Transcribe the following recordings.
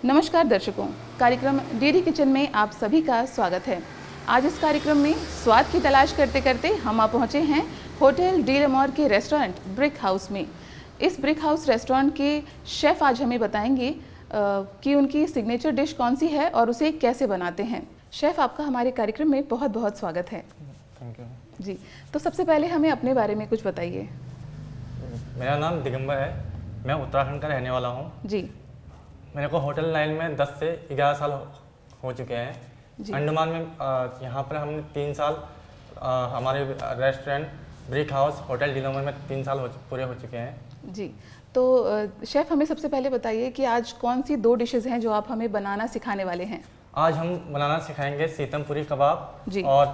नमस्कार दर्शकों, कार्यक्रम डीडी किचन में आप सभी का स्वागत है। आज इस कार्यक्रम में स्वाद की तलाश करते करते हम आ पहुँचे हैं होटल डी लेमोर के रेस्टोरेंट ब्रिक हाउस में। इस ब्रिक हाउस रेस्टोरेंट के शेफ़ आज हमें बताएंगे कि उनकी सिग्नेचर डिश कौन सी है और उसे कैसे बनाते हैं। शेफ़, आपका हमारे कार्यक्रम में बहुत बहुत स्वागत है। थैंक यू जी, तो सबसे पहले हमें अपने बारे में कुछ बताइए। मेरा नाम दिगंबर है, मैं उत्तराखंड का रहने वाला हूँ। जी। मेरे को होटल लाइन में 10 से 11 साल हो चुके हैं। अंडमान में यहाँ पर हमने 3 साल हमारे रेस्टोरेंट ब्रिक हाउस होटल डी लेमोर में 3 साल पूरे हो चुके हैं। जी, तो शेफ़ हमें सबसे पहले बताइए कि आज कौन सी 2 डिशेज़ हैं जो आप हमें बनाना सिखाने वाले हैं। आज हम बनाना सिखाएंगे सीतमपुरी कबाब जी। और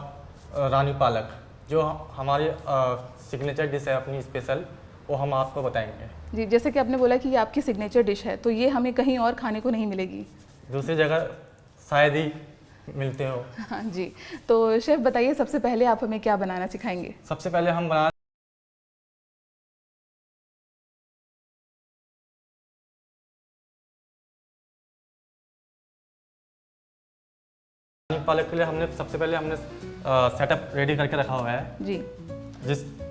रानी पालक, जो हमारी सिग्नेचर डिश है अपनी स्पेशल, वो हम आपको बताएंगे। जी, जैसे कि आपने बोला कि ये आपकी सिग्नेचर डिश है, तो ये हमें कहीं और खाने को नहीं मिलेगी, दूसरी जगह शायद ही मिलते हो। हाँ जी। तो शेफ़ बताइए, सबसे पहले आप हमें क्या बनाना सिखाएंगे। सबसे पहले हम बना पालक के लिए हमने सबसे पहले सेटअप रेडी करके रखा हुआ है जी।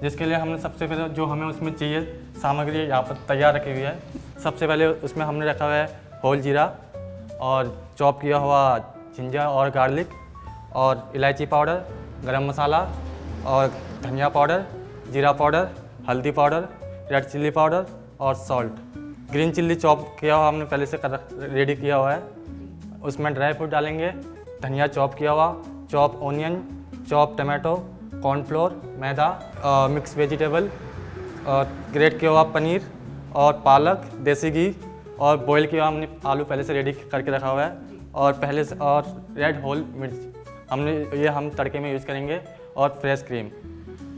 जिसके लिए हमने सबसे पहले जो हमें उसमें चाहिए सामग्री यहाँ पर तैयार रखी हुई है। सबसे पहले उसमें हमने रखा हुआ है होल जीरा और चॉप किया हुआ जिंजर और गार्लिक और इलायची पाउडर, गरम मसाला और धनिया पाउडर, जीरा पाउडर, हल्दी पाउडर, रेड चिल्ली पाउडर और सॉल्ट। ग्रीन चिल्ली चॉप किया हुआ हमने पहले से रेडी किया हुआ है। उसमें ड्राई फ्रूट डालेंगे, धनिया चॉप किया हुआ, chop onion, chop tomato, cornflour, मैदा, मिक्स वेजिटेबल और ग्रेट किया हुआ पनीर और पालक, देसी घी और बॉईल किया हुआ हमने आलू पहले से रेडी करके रखा हुआ है। और पहले से और रेड होल मिर्च हम तड़के में यूज़ करेंगे और फ्रेश क्रीम।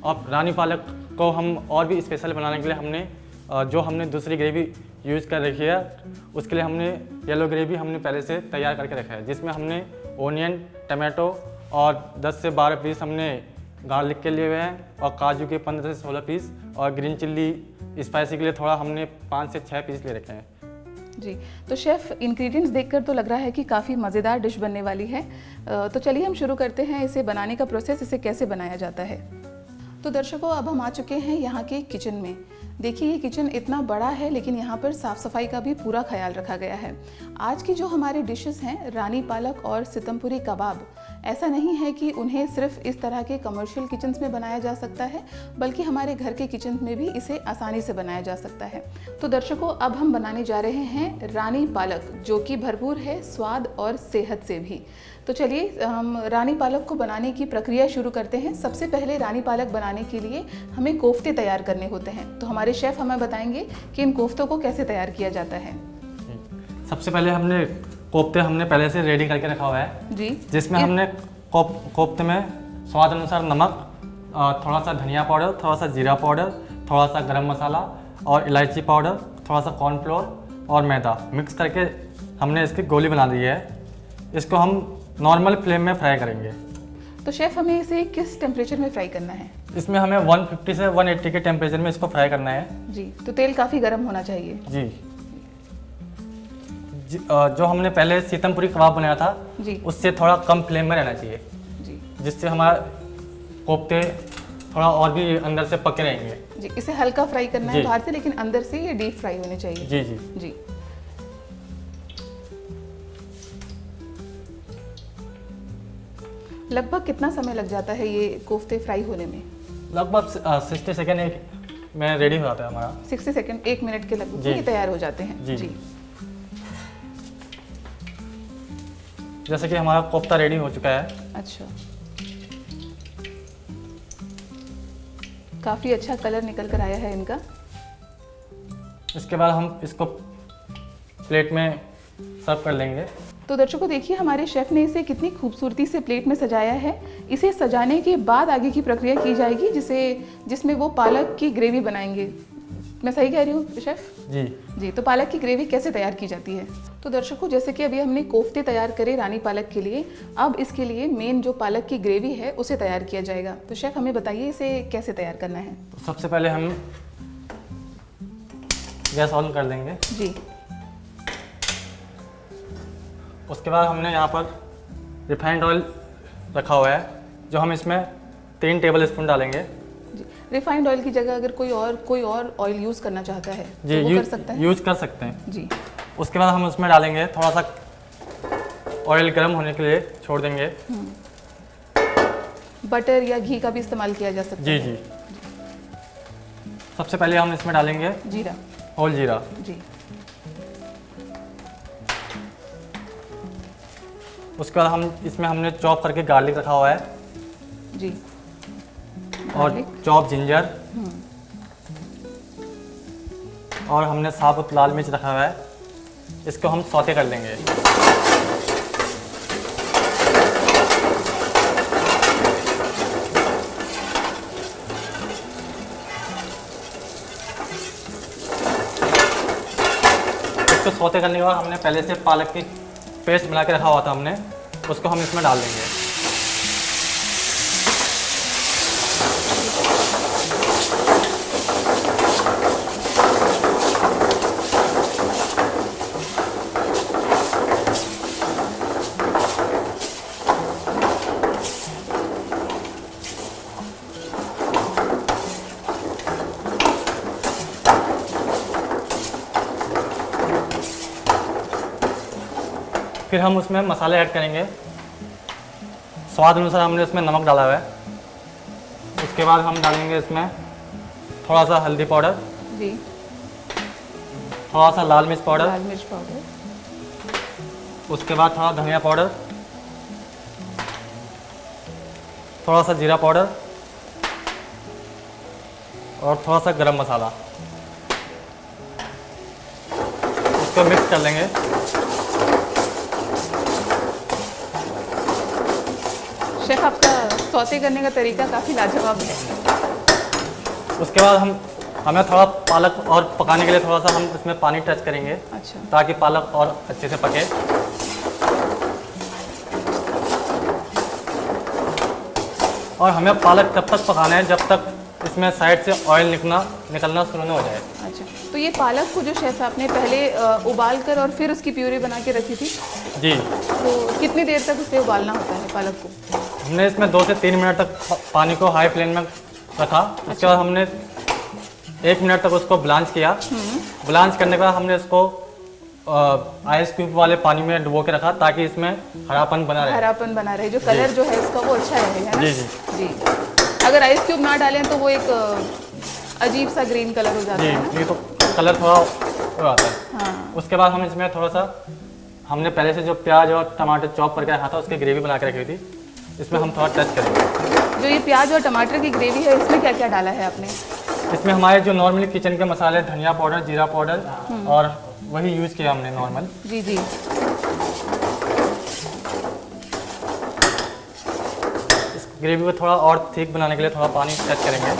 और रानी पालक को हम और भी स्पेशल बनाने के लिए हमने दूसरी ग्रेवी यूज़ कर रखी है, उसके लिए हमने येलो ग्रेवी हमने पहले से तैयार करके रखा है, जिसमें हमने ओनियन, टमाटो और 10 से 12 पीस हमने गार्लिक के लिए हुए हैं और काजू के 15 से 16 पीस और ग्रीन चिल्ली स्पाइसी के लिए थोड़ा हमने 5 से 6 पीस ले रखे हैं। जी, तो शेफ़ इंग्रेडिएंट्स देखकर तो लग रहा है कि काफ़ी मज़ेदार डिश बनने वाली है। तो चलिए हम शुरू करते हैं इसे बनाने का प्रोसेस, इसे कैसे बनाया जाता है। तो दर्शकों, अब हम आ चुके हैं यहाँ के किचन में। देखिए, ये किचन इतना बड़ा है, लेकिन यहाँ पर साफ़ सफाई का भी पूरा ख्याल रखा गया है। आज की जो हमारी डिशेस हैं, रानी पालक और सीतमपुरी कबाब, ऐसा नहीं है कि उन्हें सिर्फ इस तरह के कमर्शियल किचन्स में बनाया जा सकता है, बल्कि हमारे घर के किचन में भी इसे आसानी से बनाया जा सकता है। तो दर्शकों, अब हम बनाने जा रहे हैं रानी पालक, जो कि भरपूर है स्वाद और सेहत से भी। तो चलिए हम रानी पालक को बनाने की प्रक्रिया शुरू करते हैं। सबसे पहले रानी पालक बनाने के लिए हमें कोफ्ते तैयार करने होते हैं, तो हमारे शेफ़ हमें बताएंगे कि इन कोफ्तों को कैसे तैयार किया जाता है। सबसे पहले कोफ्ते हमने पहले से रेडी करके रखा हुआ है जी, जिसमें हमने कोफ्ते में स्वाद अनुसार नमक, थोड़ा सा धनिया पाउडर, थोड़ा सा जीरा पाउडर, थोड़ा सा गरम मसाला और इलायची पाउडर, थोड़ा सा कॉर्नफ्लोर और मैदा मिक्स करके हमने इसकी गोली बना दी है। इसको हम नॉर्मल फ्लेम में फ्राई करेंगे। तो शेफ़, हमें इसे किस टेम्परेचर में फ्राई करना है। इसमें हमें 150 से 180 के टेम्परेचर में इसको फ्राई करना है। जी, तो तेल काफ़ी गर्म होना चाहिए। जी, जो हमने पहले सीतमपुरी कबाब बनाया था जी, उससे थोड़ा कम फ्लेम में रहना चाहिए जी, जिससे हमारा कोफ्ते थोड़ा और भी अंदर से पके रहेंगे। जी, इसे हल्का फ्राई करना है बाहर से, लेकिन अंदर से ये डीप फ्राई होने चाहिए। जी जी जी। लगभग कितना समय लग जाता है ये कोफ्ते फ्राई होने में। लगभग 60 सेकेंड में रेडी हो जाता है हमारा। 60 सेकेंड, 1 मिनट के लगभग ये तैयार हो जाते हैं। जी। जैसे कि हमारा कोफ्ता रेडी हो चुका है। अच्छा, काफ़ी अच्छा कलर निकल कर आया है इनका। इसके बाद हम इसको प्लेट में सर्व कर लेंगे। तो दर्शकों, देखिए हमारे शेफ़ ने इसे कितनी खूबसूरती से प्लेट में सजाया है। इसे सजाने के बाद आगे की प्रक्रिया की जाएगी, जिसमें वो पालक की ग्रेवी बनाएंगे। मैं सही कह रही हूँ शेफ़? जी जी, तो पालक की ग्रेवी कैसे तैयार की जाती है। तो दर्शकों, जैसे कि अभी हमने कोफ्ते तैयार करे रानी पालक के लिए, अब इसके लिए मेन जो पालक की ग्रेवी है उसे तैयार किया जाएगा। तो शेफ़ हमें बताइए इसे कैसे तैयार करना है। तो सबसे पहले हम गैस ऑन कर देंगे। जी, उसके बाद हमने यहाँ पर रिफाइंड ऑयल रखा हुआ है, जो हम इसमें 3 टेबल स्पून डालेंगे। जी, रिफाइंड ऑयल की जगह अगर कोई और ऑयल यूज़ करना चाहता है जी, तो वो कर सकता है? यूज़ कर सकते हैं जी। उसके बाद हम उसमें डालेंगे थोड़ा सा ऑयल गर्म होने के लिए छोड़ देंगे। बटर या घी का भी इस्तेमाल किया जा सकता जी है? जी। सबसे पहले हम इसमें डालेंगे जीरा। होल जीरा। जी। उसके बाद इसमें हमने चॉप करके गार्लिक रखा हुआ है जी। और गार्लिक। चॉप जिंजर और हमने साबुत लाल मिर्च रखा हुआ है। इसको हम सौते कर लेंगे। इसको सौते करने के बाद हमने पहले से पालक की पेस्ट बना के रखा हुआ था हमने, उसको हम इसमें डाल देंगे। फिर हम उसमें मसाले ऐड करेंगे। स्वाद अनुसार हमने इसमें नमक डाला हुआ है। उसके बाद हम डालेंगे इसमें थोड़ा सा हल्दी पाउडर, जी। थोड़ा सा लाल मिर्च पाउडर, लाल मिर्च पाउडर। उसके बाद थोड़ा धनिया पाउडर, थोड़ा सा जीरा पाउडर और थोड़ा सा गरम मसाला। इसको मिक्स कर लेंगे। शेफ, आपका सौते करने का तरीका काफ़ी लाजवाब है। उसके बाद हमें थोड़ा पालक और पकाने के लिए थोड़ा सा हम इसमें पानी टच करेंगे। अच्छा। ताकि पालक और अच्छे से पके। और हमें पालक तब तक पकाना है जब तक इसमें साइड से ऑयल निकलना शुरू न हो जाए। अच्छा, तो ये पालक को जो शेफ आपने पहले उबाल कर और फिर उसकी प्यूरी बना के रखी थी, जी। तो कितनी देर तक उसे उबालना होता है पालक को? हमने इसमें 2 से 3 मिनट तक पानी को हाई फ्लेम में रखा। उसके बाद हमने 1 मिनट तक उसको ब्लांच किया। ब्लांच करने के बाद हमने इसको आइस क्यूब वाले पानी में डुबो के रखा ताकि इसमें हरापन बना रहे। जो कलर जो है इसका वो अच्छा रहे, है ना? जी जी जी। अगर आइस क्यूब ना डालें तो वो एक अजीब सा ग्रीन कलर हो जाता जी। है ना? नहीं तो कलर थोड़ा हो जाता है। हाँ। उसके बाद हम इसमें थोड़ा सा हमने पहले से जो प्याज और टमाटर चॉप करके रखा था उसकी ग्रेवी बना के रखी थी, इसमें हम थोड़ा टच करेंगे। जो ये प्याज और टमाटर की ग्रेवी है, इसमें क्या क्या डाला है आपने? इसमें हमारे जो नॉर्मली किचन के मसाले, धनिया पाउडर, जीरा पाउडर और वही यूज़ किया हमने नॉर्मल। जी जी। इस ग्रेवी को थोड़ा और थिक बनाने के लिए थोड़ा पानी टच करेंगे।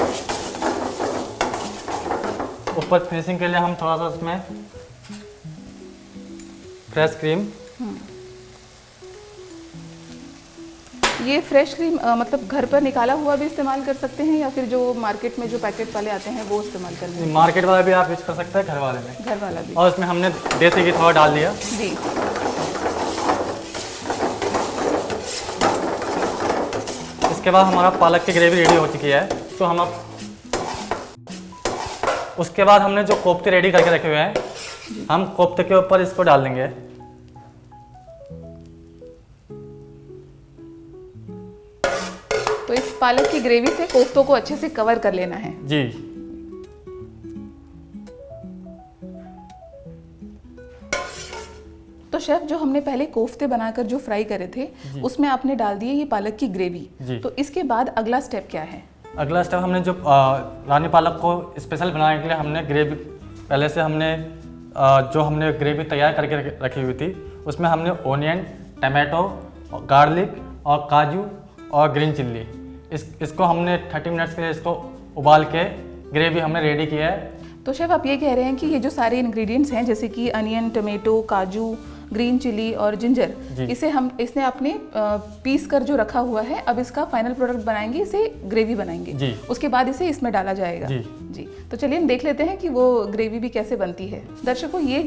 ऊपर फिनिशिंग के लिए हम थोड़ा सा इसमें फ्रेश क्रीम। ये फ्रेश क्रीम मतलब घर पर निकाला हुआ भी इस्तेमाल कर सकते हैं या फिर जो मार्केट में जो पैकेट वाले आते हैं वो इस्तेमाल कर लेंगे? मार्केट वाला भी आप यूज़ कर सकते हैं, घर वाले में। घर वाला भी। और इसमें हमने देसी घी थोड़ा डाल दिया। जी। इसके बाद हमारा पालक की ग्रेवी रेडी हो चुकी है। तो हम अब उसके बाद हमने जो कोफ्ते रेडी करके रखे हुए हैं, हम कोफ्ते के ऊपर इसको डाल देंगे। तो इस पालक की ग्रेवी से कोफ्तों को अच्छे से कवर कर लेना है। जी। तो शेफ, जो हमने पहले कोफ्ते बनाकर जो फ्राई करे थे उसमें आपने डाल दिए ये पालक की ग्रेवी। जी। तो इसके बाद अगला स्टेप क्या है? अगला स्टेप हमने जो रानी पालक को स्पेशल बनाने के लिए हमने ग्रेवी पहले से जो हमने ग्रेवी तैयार करके रखी हुई थी उसमें हमने ओनियन, टमाटो, गार्लिक और काजू और ग्रीन चिल्ली इसको हमने 30 मिनट्स के लिए इसको उबाल के ग्रेवी हमने रेडी किया है। तो शेफ, आप ये कह रहे हैं कि ये जो सारे इंग्रेडिएंट्स हैं जैसे कि अनियन, टमाटो, काजू, ग्रीन चिली और जिंजर, जी। इसे इसने आपने पीस कर जो रखा हुआ है, अब इसका फाइनल प्रोडक्ट बनाएंगे, इसे ग्रेवी बनाएंगे। जी। उसके बाद इसे इसमें डाला जाएगा। जी। जी, तो चलिए हम देख लेते हैं कि वो ग्रेवी भी कैसे बनती है। दर्शकों, ये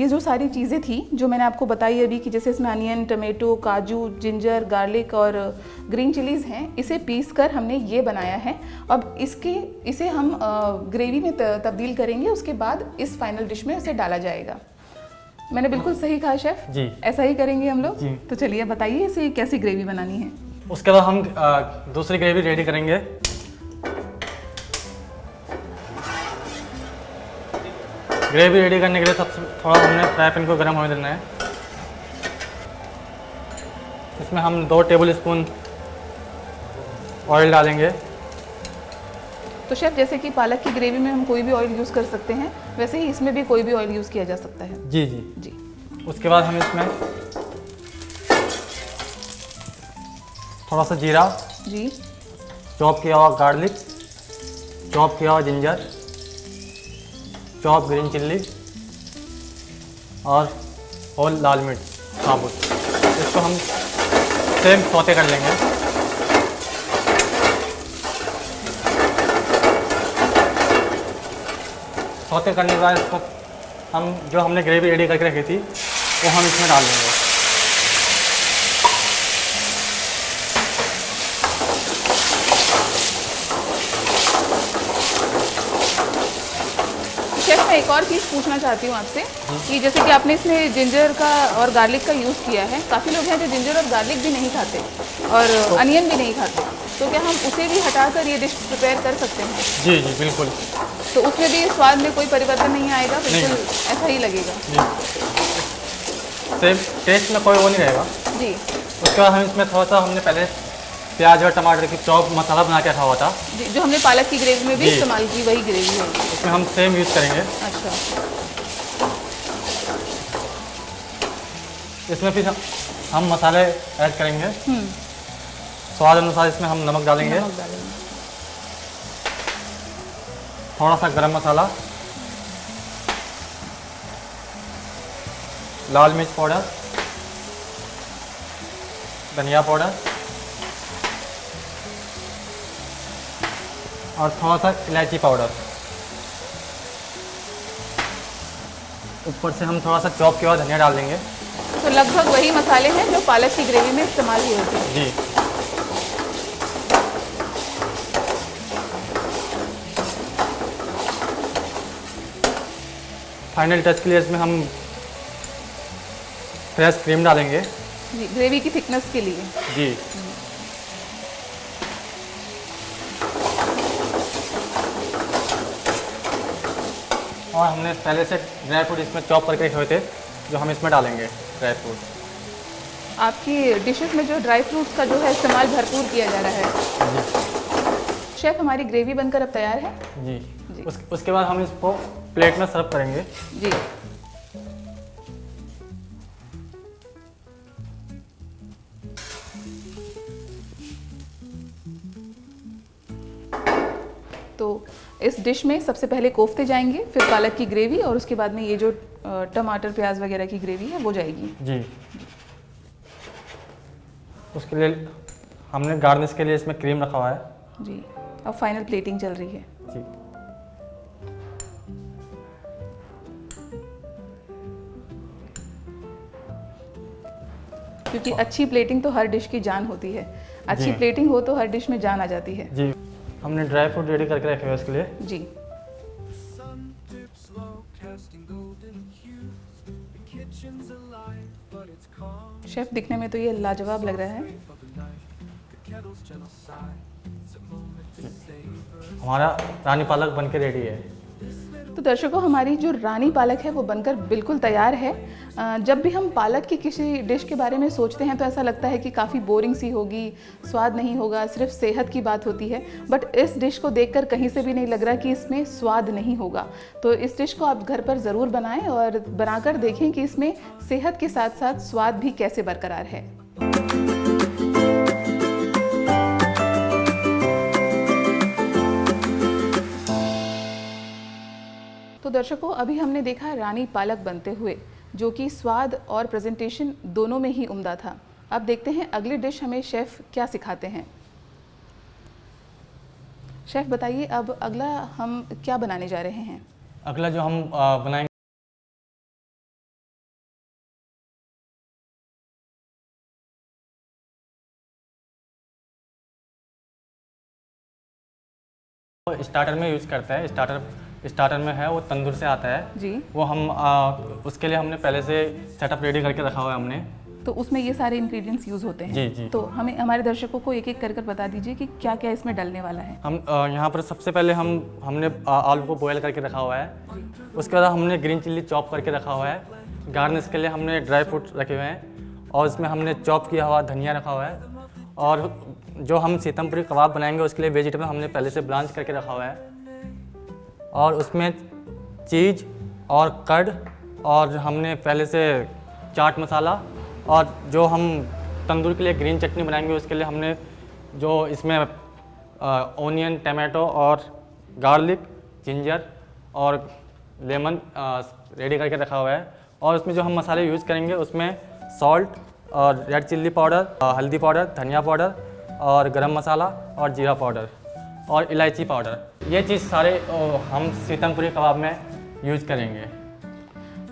जो सारी चीज़ें थी जो मैंने आपको बताई अभी, कि जैसे इसमें अनियन, टमाटो, काजू, जिंजर, गार्लिक और ग्रीन चिलीज़ हैं, इसे पीस कर हमने ये बनाया है। अब इसे हम ग्रेवी में तब्दील करेंगे, उसके बाद इस फाइनल डिश में इसे डाला जाएगा। मैंने बिल्कुल सही कहा शेफ? जी। ऐसा ही करेंगे हम लोग? जी। तो चलिए बताइए इसे कैसी ग्रेवी बनानी है। उसके बाद हम दूसरी ग्रेवी रेडी करेंगे। ग्रेवी रेडी करने के लिए सबसे थोड़ा हमने फ्राई पैन को गर्म होने देना है। इसमें हम 2 टेबल स्पून ऑयल डालेंगे। तो शेफ, जैसे कि पालक की ग्रेवी में हम कोई भी ऑयल यूज़ कर सकते हैं, वैसे ही इसमें भी कोई भी ऑयल यूज़ किया जा सकता है। जी जी जी। उसके बाद हम इसमें थोड़ा सा जीरा, जी। चॉप किया हुआ गार्लिक, चॉप किया हुआ जिंजर, चॉप ग्रीन चिल्ली और लाल मिर्च साबुत, इसको हम सेम सौते कर लेंगे। सौते करने के बाद इसको हम जो हमने ग्रेवी रेडी करके रखी थी वो हम इसमें डाल देंगे। शेफ, मैं एक और चीज़ पूछना चाहती हूँ आपसे कि जैसे कि आपने इसमें जिंजर का और गार्लिक का यूज़ किया है, काफ़ी लोग हैं जो जिंजर और गार्लिक भी नहीं खाते और अनियन भी नहीं खाते, तो क्या हम उसे भी हटाकर ये डिश प्रिपेयर कर सकते हैं? जी जी बिल्कुल। तो उसमें भी स्वाद में कोई परिवर्तन नहीं आएगा? बिल्कुल नहीं। ऐसा ही लगेगा? सेम टेस्ट में कोई वो नहीं रहेगा। जी। उसके बाद हम इसमें थोड़ा सा हमने पहले प्याज और टमाटर की चॉप मसाला बना के रखा हुआ था, जी, जो हमने पालक की ग्रेवी में भी जी। इस्तेमाल की, वही ग्रेवी है। उसमें हम सेम यूज़ करेंगे। अच्छा। इसमें फिर हम मसाले ऐड करेंगे। स्वाद अनुसार इसमें हम नमक डालेंगे, नमक डालेंगे। थोड़ा सा गरम मसाला, लाल मिर्च पाउडर, धनिया पाउडर और थोड़ा सा इलायची पाउडर। ऊपर से हम थोड़ा सा चॉप किया हुआ धनिया डाल देंगे। तो लगभग वही मसाले हैं जो पालक की ग्रेवी में इस्तेमाल ही होते हैं। जी। फाइनल टच के लिए इसमें हम फ्रेश क्रीम डालेंगे। जी, ग्रेवी की थिकनेस के लिए। जी। और हमने पहले से ड्राई फ्रूट इसमें चॉप करके रखे हुए थे, जो हम इसमें डालेंगे ड्राई फ्रूट। आपकी डिशेस में जो ड्राई फ्रूट्स का जो है इस्तेमाल भरपूर किया जा रहा है। जी। शेफ, हमारी ग्रेवी बनकर अब तैयार है। जी, जी। उसके बाद हम इसको प्लेट में सर्व करेंगे। जी। तो इस डिश में सबसे पहले कोफ्ते जाएंगे, फिर पालक की ग्रेवी और उसके बाद में ये जो टमाटर प्याज वगैरह की ग्रेवी है वो जाएगी। जी। उसके लिए हमने गार्निश के लिए इसमें क्रीम रखा हुआ है। जी। अब फाइनल प्लेटिंग चल रही है। जी। क्योंकि अच्छी प्लेटिंग तो हर डिश की जान होती है। अच्छी जी। प्लेटिंग हो तो हर डिश में जान आ जाती है। जी। हमने ड्राई फ्रूट रेडी करके रखे हुए हैं इसके लिए। जी। शेफ, दिखने में तो ये लाजवाब लग रहा है। हमारा रानी पालक बनके रेडी है। तो दर्शकों, हमारी जो रानी पालक है वो बनकर बिल्कुल तैयार है। जब भी हम पालक की किसी डिश के बारे में सोचते हैं तो ऐसा लगता है कि काफ़ी बोरिंग सी होगी, स्वाद नहीं होगा, सिर्फ सेहत की बात होती है। बट इस डिश को देखकर कहीं से भी नहीं लग रहा कि इसमें स्वाद नहीं होगा। तो इस डिश को आप घर पर ज़रूर बनाएं और बनाकर देखें कि इसमें सेहत के साथ साथ स्वाद भी कैसे बरकरार है। तो दर्शकों, अभी हमने देखा रानी पालक बनते हुए। जो कि स्वाद और प्रेजेंटेशन दोनों में ही उम्दा था। अब देखते हैं अगली डिश हमें शेफ़ क्या सिखाते हैं। शेफ़ बताइए, अब अगला हम क्या बनाने जा रहे हैं? अगला जो हम बनाएंगे स्टार्टर में यूज़ करते हैं। स्टार्टर में है वो तंदूर से आता है जी। वो हम उसके लिए हमने पहले से सेटअप रेडी करके रखा हुआ है हमने। तो उसमें ये सारे इंग्रेडिएंट्स यूज़ होते हैं। जी जी। तो हमें हमारे दर्शकों को एक एक कर बता दीजिए कि क्या क्या इसमें डलने वाला है। हम यहाँ पर सबसे पहले हमने आलू को बॉयल करके रखा हुआ है। उसके बाद हमने ग्रीन चिल्ली चॉप करके रखा हुआ है। गार्निश के लिए हमने ड्राई फ्रूट रखे हुए हैं और इसमें हमने चॉप किया हुआ धनिया रखा हुआ है। और जो हम सीतमपुरी कबाब बनाएंगे उसके लिए वेजिटेबल हमने पहले से ब्लांच करके रखा हुआ है। और उसमें चीज़ और कर्ड और हमने पहले से चाट मसाला और जो हम तंदूर के लिए ग्रीन चटनी बनाएंगे उसके लिए हमने जो इसमें ओनियन, टमाटो और गार्लिक, जिंजर और लेमन रेडी करके रखा हुआ है। और उसमें जो हम मसाले यूज़ करेंगे उसमें सॉल्ट और रेड चिल्ली पाउडर, हल्दी पाउडर, धनिया पाउडर और गरम मसाला और जीरा पाउडर और इलायची पाउडर, ये चीज़ सारे हम सीतमपुरी कबाब में यूज़ करेंगे।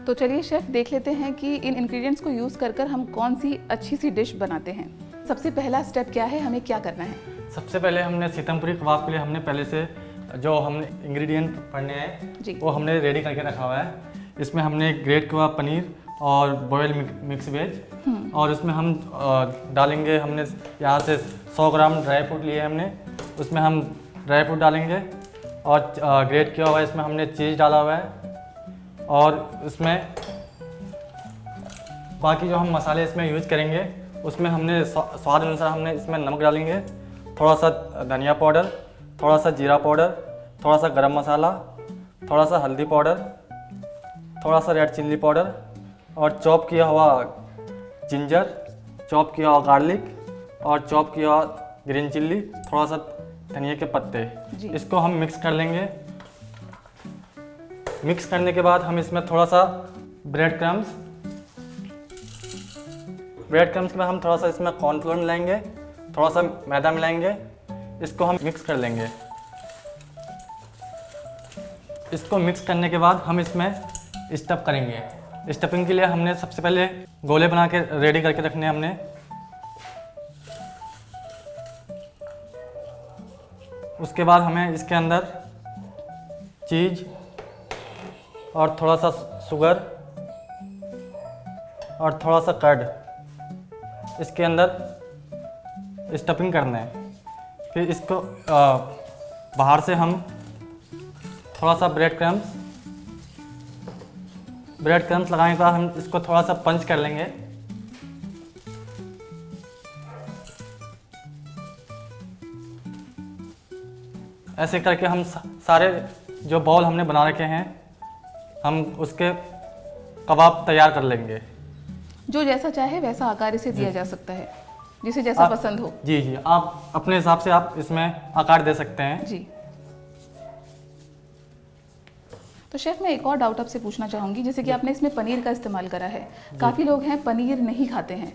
तो चलिए शेफ़, देख लेते हैं कि इन इंग्रेडिएंट्स को यूज़ कर हम कौन सी अच्छी सी डिश बनाते हैं। सबसे पहला स्टेप क्या है, हमें क्या करना है? सबसे पहले हमने सीतमपुरी कबाब के लिए हमने पहले से जो हमने इंग्रेडिएंट पढ़ने हैं वो हमने रेडी करके रखा हुआ है। इसमें हमने ग्रेट कबाब पनीर और बॉयल मिक्स वेज और उसमें हम डालेंगे, हमने यहाँ से 100 ग्राम ड्राई फ्रूट लिए हमने, उसमें हम ड्राई फ्रूट डालेंगे और ग्रेट किया हुआ है इसमें हमने चीज़ डाला हुआ है। और इसमें बाकी जो हम मसाले इसमें यूज़ करेंगे उसमें हमने स्वाद अनुसार हमने इसमें नमक डालेंगे, थोड़ा सा धनिया पाउडर, थोड़ा सा जीरा पाउडर, थोड़ा सा गरम मसाला, थोड़ा सा हल्दी पाउडर, थोड़ा सा रेड चिल्ली पाउडर और चॉप किया हुआ जिंजर, चॉप किया हुआ गार्लिक और चॉप किया हुआ ग्रीन चिल्ली, थोड़ा सा धनिया के पत्ते। इसको हम मिक्स कर लेंगे। मिक्स करने के बाद हम इसमें थोड़ा सा ब्रेड क्रम्स के बाद हम थोड़ा सा इसमें कॉर्नफ्लोर मिलाएंगे, थोड़ा सा मैदा मिलाएंगे, इसको हम मिक्स कर लेंगे। इसको मिक्स करने के बाद हम इसमें स्टफ करेंगे। स्टफिंग के लिए हमने सबसे पहले गोले बना के रेडी करके रखने हैं हमने। उसके बाद हमें इसके अंदर चीज़ और थोड़ा सा शुगर और थोड़ा सा कर्ड इसके अंदर स्टफिंग करना है। फिर इसको बाहर से हम थोड़ा सा ब्रेड क्रम्स लगाने के बाद हम इसको थोड़ा सा पंच कर लेंगे। ऐसे करके हम सारे जो बॉल हमने बना रखे हैं हम उसके कबाब तैयार कर लेंगे। जो जैसा चाहे वैसा आकार इसे दिया जा सकता है, जिसे जैसा पसंद हो। जी जी, आप अपने हिसाब से आप इसमें आकार दे सकते हैं। जी। तो शेफ़, मैं एक और डाउट आपसे पूछना चाहूँगी, जैसे कि आपने इसमें पनीर का इस्तेमाल करा है। काफ़ी लोग हैं पनीर नहीं खाते हैं,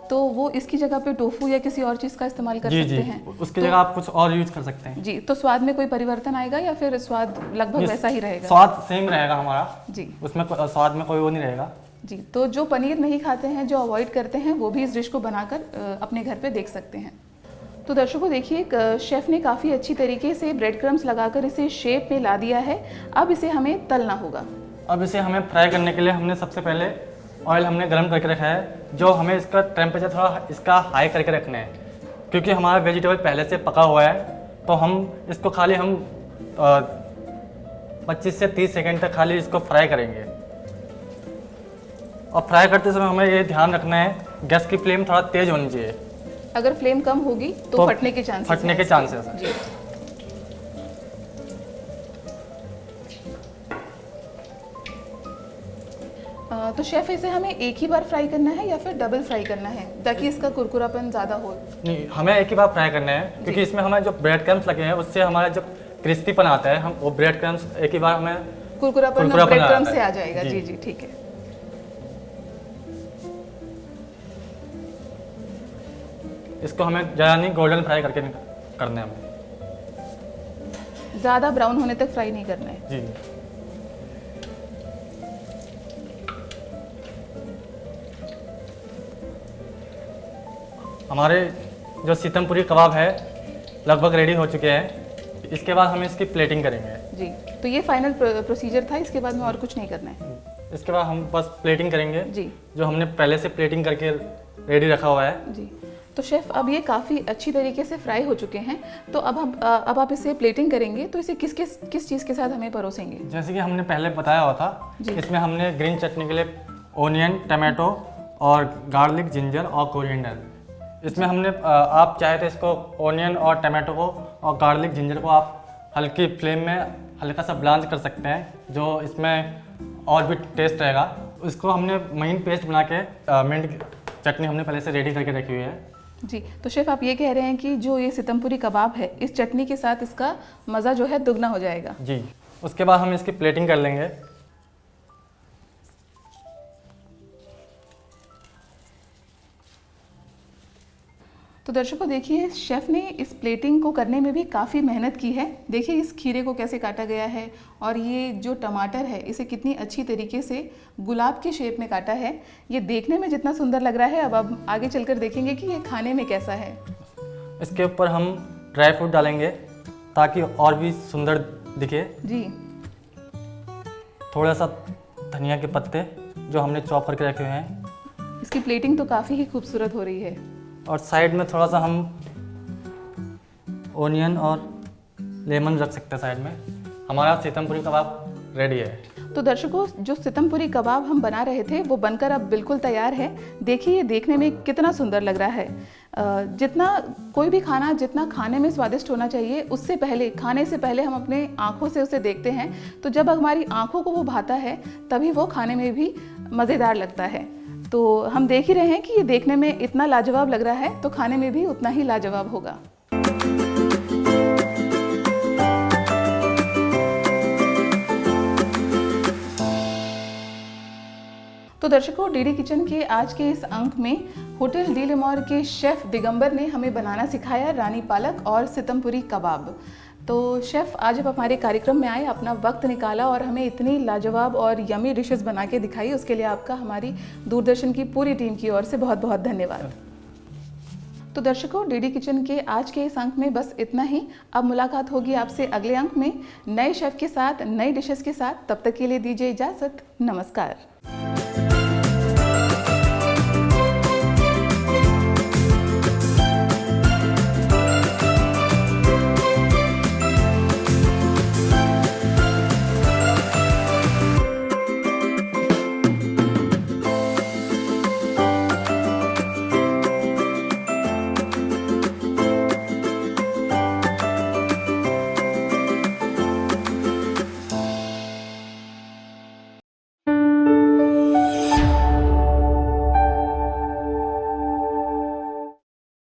तो वो इसकी जगह पे टोफू या किसी और चीज़ का इस्तेमाल कर सकते हैं। उसकी जगह आप कुछ और यूज कर सकते हैं। जी, तो स्वाद में कोई परिवर्तन आएगा या फिर स्वाद लगभग वैसा ही रहेगा? स्वाद सेम रहेगा हमारा जी, उसमें स्वाद में कोई वो नहीं रहेगा। जी, तो जो पनीर नहीं खाते हैं, जो अवॉइड करते हैं, वो भी इस डिश को बनाकर अपने घर पे देख सकते हैं। तो दर्शकों देखिए, शेफ़ ने काफ़ी अच्छी तरीके से ब्रेड क्रम्स लगाकर इसे शेप में ला दिया है। अब इसे हमें तलना होगा। अब इसे हमें फ्राई करने के लिए हमने सबसे पहले ऑयल हमने गर्म करके रखा है। जो हमें इसका टेम्परेचर थोड़ा इसका हाई करके रखना है, क्योंकि हमारा वेजिटेबल पहले से पका हुआ है। तो हम इसको खाली हम 25 से 30 सेकंड तक खाली इसको फ्राई करेंगे। और फ्राई करते समय हमें ये ध्यान रखना है गैस की फ्लेम थोड़ा तेज़ होनी चाहिए। अगर फ्लेम कम होगी तो फटने के चांसेस हैं। जी। तो शेफ़, इसे हमें एक ही बार फ्राई करना है या फिर डबल फ्राई करना है, ताकि इसका कुरकुरापन ज़्यादा हो? नहीं, हमें एक ही बार फ्राई करना है, क्योंकि इसमें हमारे जो ब्रेड क्रम्स लगे हैं उससे हमारा जो क्रिस्पीपन आता है, हम वो ब्रेड क्रम्स एक ही बार हमें कुरकुरापन ब्रेड क्रम्स से आ जाएगा। जी जी, ठीक है। इसको हमें ज़्यादा नहीं गोल्डन फ्राई करके करना है हमें। ज़्यादा ब्राउन होने तक फ्राई नहीं करना है। जी। हमारे जो सीतमपुरी कबाब है लगभग रेडी हो चुके हैं। इसके बाद हम इसकी प्लेटिंग करेंगे। जी, तो ये फाइनल प्रोसीजर था, इसके बाद में और कुछ नहीं करना है। इसके बाद हम बस प्लेटिंग करेंगे जी, जो हमने पहले से प्लेटिंग करके रेडी रखा हुआ है। जी। तो शेफ़ अब ये काफ़ी अच्छी तरीके से फ्राई हो चुके हैं, तो अब आप इसे प्लेटिंग करेंगे, तो इसे किस चीज़ के साथ हमें परोसेंगे? जैसे कि हमने पहले बताया हुआ था, जी। इसमें हमने ग्रीन चटनी के लिए ओनियन, टमाटो और गार्लिक, जिंजर और कोरिएंडर, इसमें हमने आप चाहे तो इसको ओनियन और टमाटो को और गार्लिक, जिंजर को आप हल्की फ्लेम में हल्का सा ब्लांच कर सकते हैं, जो इसमें और भी टेस्ट रहेगा। इसको हमने महीन पेस्ट बना के मिंट चटनी हमने पहले से रेडी करके रखी हुई है। जी, तो शेफ़ आप ये कह रहे हैं कि जो ये सीतमपुरी कबाब है, इस चटनी के साथ इसका मज़ा जो है दुगना हो जाएगा। जी, उसके बाद हम इसकी प्लेटिंग कर लेंगे। तो दर्शकों देखिए, शेफ़ ने इस प्लेटिंग को करने में भी काफ़ी मेहनत की है। देखिए इस खीरे को कैसे काटा गया है, और ये जो टमाटर है इसे कितनी अच्छी तरीके से गुलाब के शेप में काटा है। ये देखने में जितना सुंदर लग रहा है, अब आगे चलकर देखेंगे कि ये खाने में कैसा है। इसके ऊपर हम ड्राई फ्रूट डालेंगे ताकि और भी सुंदर दिखे। जी, थोड़ा सा धनिया के पत्ते जो हमने चॉप करके रखे हुए हैं। इसकी प्लेटिंग तो काफ़ी ही खूबसूरत हो रही है। और साइड में थोड़ा सा हम ओनियन और लेमन रख सकते हैं साइड में। हमारा सीतमपुरी कबाब रेडी है। तो दर्शकों, जो सीतमपुरी कबाब हम बना रहे थे वो बनकर अब बिल्कुल तैयार है। देखिए ये देखने में कितना सुंदर लग रहा है। जितना कोई भी खाना जितना खाने में स्वादिष्ट होना चाहिए, उससे पहले, खाने से पहले हम अपने आँखों से उसे देखते हैं। तो जब हमारी आँखों को वो भाता है तभी वो खाने में भी मज़ेदार लगता है। तो हम देख ही रहे हैं कि ये देखने में इतना लाजवाब लग रहा है, तो खाने में भी उतना ही लाजवाब होगा। तो दर्शकों, डीडी किचन के आज के इस अंक में होटल डी लिमोर के शेफ़ दिगंबर ने हमें बनाना सिखाया रानी पालक और सीतमपुरी कबाब। तो शेफ़, आज आप हमारे कार्यक्रम में आए, अपना वक्त निकाला और हमें इतनी लाजवाब और यमी डिशेस बना के दिखाई, उसके लिए आपका हमारी दूरदर्शन की पूरी टीम की ओर से बहुत बहुत धन्यवाद। तो दर्शकों, डीडी किचन के आज के इस अंक में बस इतना ही। अब मुलाकात होगी आपसे अगले अंक में नए शेफ़ के साथ, नई डिशेस के साथ। तब तक के लिए दीजिए इजाज़त। नमस्कार।